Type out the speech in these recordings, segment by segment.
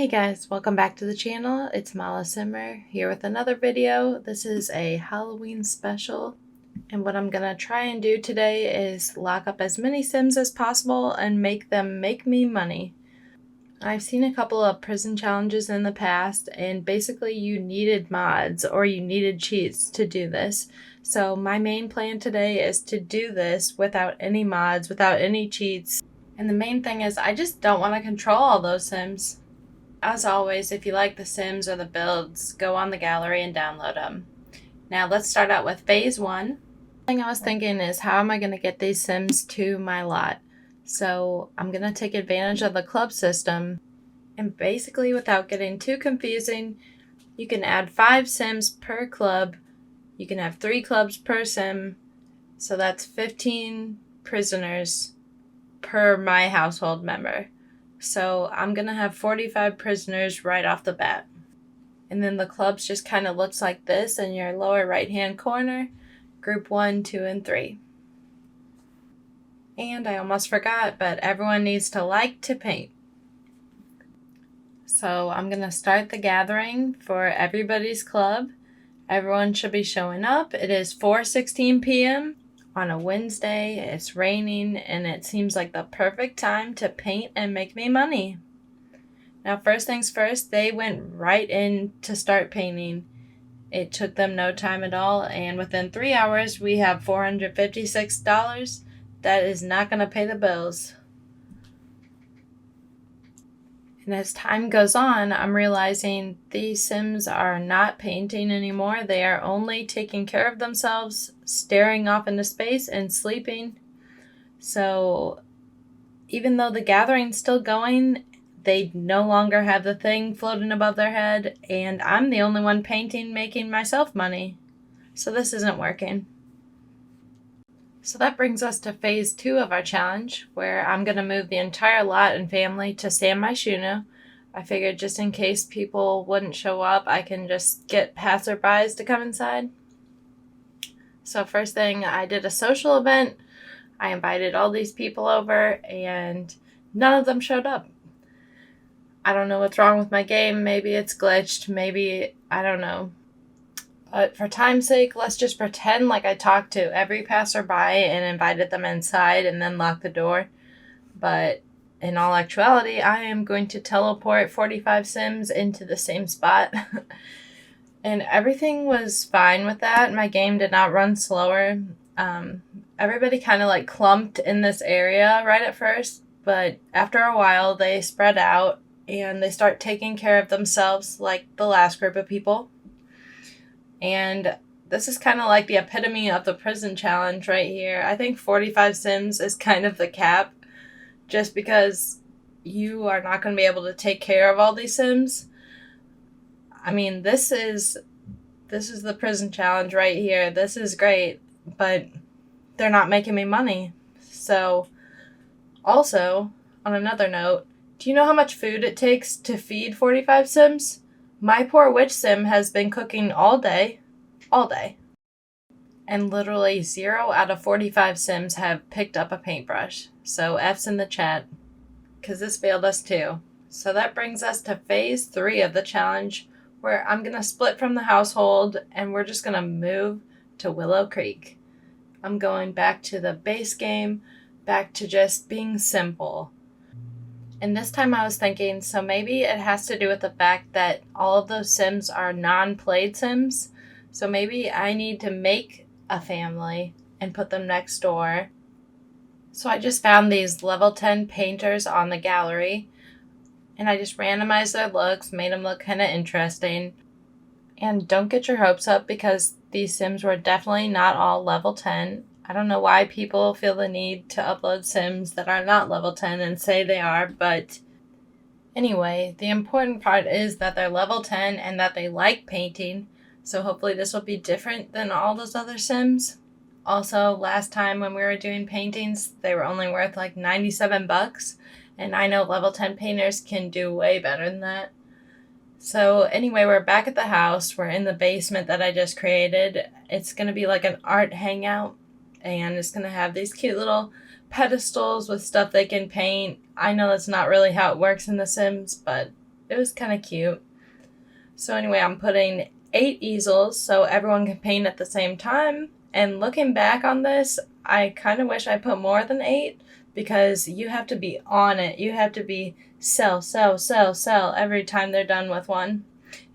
guys, welcome back to the channel. It's Mala Simmer here with another video. This is a Halloween special, and what I'm gonna try and do today is lock up as many Sims as possible and make them make me money. I've seen a couple of prison challenges in the past, and basically you needed mods or you needed cheats to do this. So my main plan today is to do this without any mods, without any cheats. And the main thing is I just don't want to control all those Sims. As always, if you like the Sims or the builds, go on the gallery and download them. Now let's start out with phase 1. The thing I was thinking is, how am I going to get these Sims to my lot? So I'm going to take advantage of the club system, and basically without getting too confusing, you can add 5 Sims per club. You can have 3 clubs per Sim, so that's 15 prisoners per my household member. So I'm going to have 45 prisoners right off the bat. And then the clubs just kind of looks like this in your lower right hand corner, group 1, 2, and 3. And I almost forgot, but everyone needs to like to paint. So I'm going to start the gathering for everybody's club. Everyone should be showing up. It is 4:16 p.m. on a Wednesday. It's raining, and it seems like the perfect time to paint and make me money. Now, first things first, they went right in to start painting. It took them no time at all, and within 3 hours, we have $456. That is not going to pay the bills. And as time goes on, I'm realizing these Sims are not painting anymore. They are only taking care of themselves, staring off into space, and sleeping. So even though the gathering's still going, they no longer have the thing floating above their head, and I'm the only one painting, making myself money. So this isn't working. So that brings us to phase 2 of our challenge, where I'm going to move the entire lot and family to San Myshuno. I figured just in case people wouldn't show up, I can just get passerbys to come inside. So first thing, I did a social event. I invited all these people over, and none of them showed up. I don't know what's wrong with my game. Maybe it's glitched. Maybe, I don't know. But for time's sake, let's just pretend like I talked to every passerby and invited them inside and then locked the door. But in all actuality, I am going to teleport 45 Sims into the same spot. And everything was fine with that. My game did not run slower. Everybody kind of like clumped in this area right at first. But after a while, they spread out and they start taking care of themselves like the last group of people. And this is kind of like the epitome of the prison challenge right here. I think 45 Sims is kind of the cap, just because you are not going to be able to take care of all these Sims. I mean, this is the prison challenge right here. This is great, but they're not making me money. So, also, on another note, do you know how much food it takes to feed 45 Sims? My poor witch Sim has been cooking all day. And literally 0 out of 45 Sims have picked up a paintbrush. So F's in the chat, because this failed us too. So that brings us to phase 3 of the challenge, where I'm going to split from the household and we're just going to move to Willow Creek. I'm going back to the base game, back to just being simple. And this time I was thinking, so maybe it has to do with the fact that all of those Sims are non-played Sims. So maybe I need to make a family and put them next door. So I just found these level 10 painters on the gallery. And I just randomized their looks, made them look kind of interesting. And don't get your hopes up, because these Sims were definitely not all level 10. I don't know why people feel the need to upload Sims that are not level 10 and say they are, but anyway, the important part is that they're level 10 and that they like painting, so hopefully this will be different than all those other Sims. Also, last time when we were doing paintings, they were only worth like $97, and I know level 10 painters can do way better than that. So anyway, we're back at the house. We're in the basement that I just created. It's going to be like an art hangout. And it's going to have these cute little pedestals with stuff they can paint. I know that's not really how it works in The Sims, but It was kind of cute. So anyway, I'm putting 8 easels so everyone can paint at the same time. And looking back on this, I kind of wish I put more than 8 because you have to be on it. You have to be sell, sell, sell, sell every time they're done with one.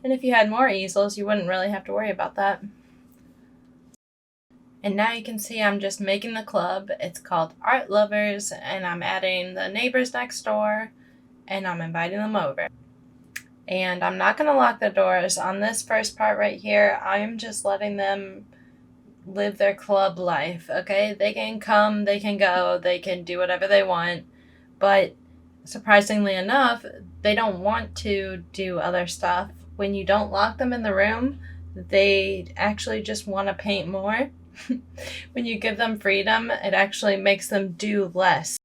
And if you had more easels, you wouldn't really have to worry about that. And now you can see I'm just making the club. It's called Art Lovers, and I'm adding the neighbors next door, and I'm inviting them over. And I'm not going to lock the doors. On this first part right here, I'm just letting them live their club life, okay? They can come, they can go, they can do whatever they want. But surprisingly enough, they don't want to do other stuff. When you don't lock them in the room, they actually just want to paint more. When you give them freedom, it actually makes them do less.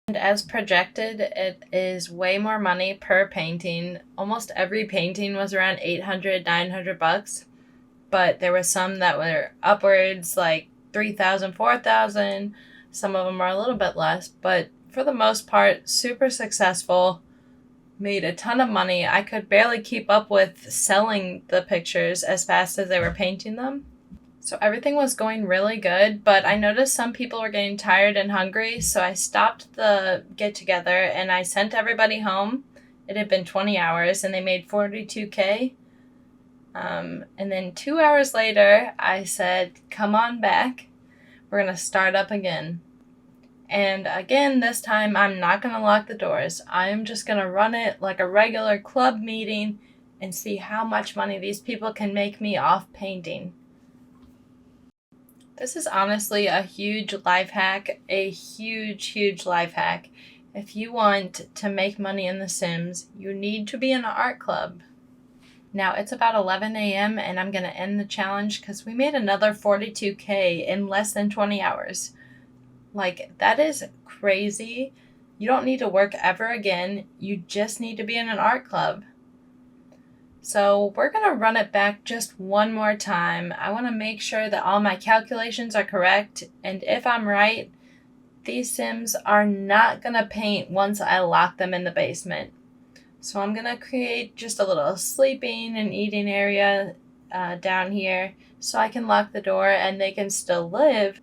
And as projected, it is way more money per painting. Almost every painting was around $800, $900, but there were some that were upwards like $3,000, $4,000. Some of them were a little bit less, but for the most part, super successful. Made a ton of money. I could barely keep up with selling the pictures as fast as they were painting them. So everything was going really good, but I noticed some people were getting tired and hungry, so I stopped the get-together and I sent everybody home. It had been 20 hours and they made $42K. And then 2 hours later, I said, come on back. We're going to start up again. And again, this time, I'm not going to lock the doors. I'm just going to run it like a regular club meeting and see how much money these people can make me off painting. This is honestly a huge life hack, a huge life hack. If you want to make money in The Sims, you need to be in an art club. Now it's about 11 a.m. and I'm going to end the challenge because we made another $42K in less than 20 hours. Like, that is crazy. You don't need to work ever again. You just need to be in an art club. So we're going to run it back just one more time. I want to make sure that all my calculations are correct. And if I'm right, these Sims are not going to paint once I lock them in the basement. So I'm going to create just a little sleeping and eating area down here so I can lock the door and they can still live.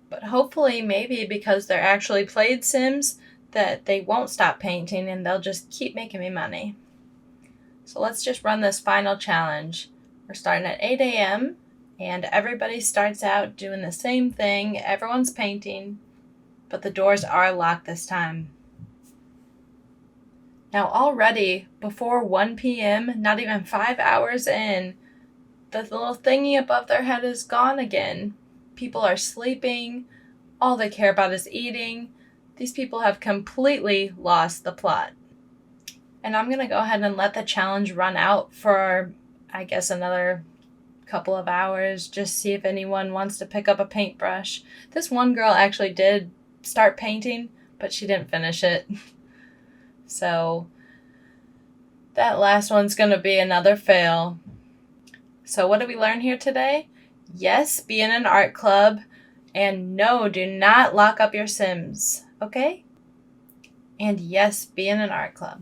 But hopefully, maybe because they're actually played Sims, that they won't stop painting and they'll just keep making me money. So let's just run this final challenge. We're starting at 8 a.m. and everybody starts out doing the same thing. Everyone's painting, but the doors are locked this time. Now already, before 1 p.m., not even 5 hours in, the little thingy above their head is gone again. People are sleeping. All they care about is eating. These people have completely lost the plot. And I'm going to go ahead and let the challenge run out for, I guess, another couple of hours. Just see if anyone wants to pick up a paintbrush. This one girl actually did start painting, but she didn't finish it. So that last one's going to be another fail. So what did we learn here today? Yes, be in an art club. And no, do not lock up your Sims. Okay? And yes, be in an art club.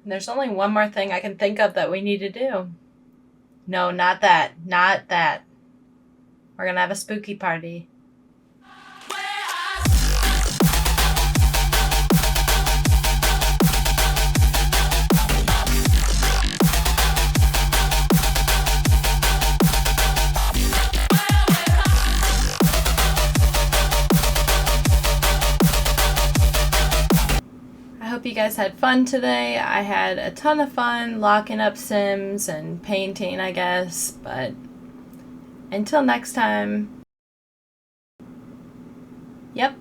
And there's only one more thing I can think of that we need to do. No, not that. Not that. We're going to have a spooky party. I hope you guys had fun today. I had a ton of fun locking up Sims and painting, I guess. But until next time. Yep.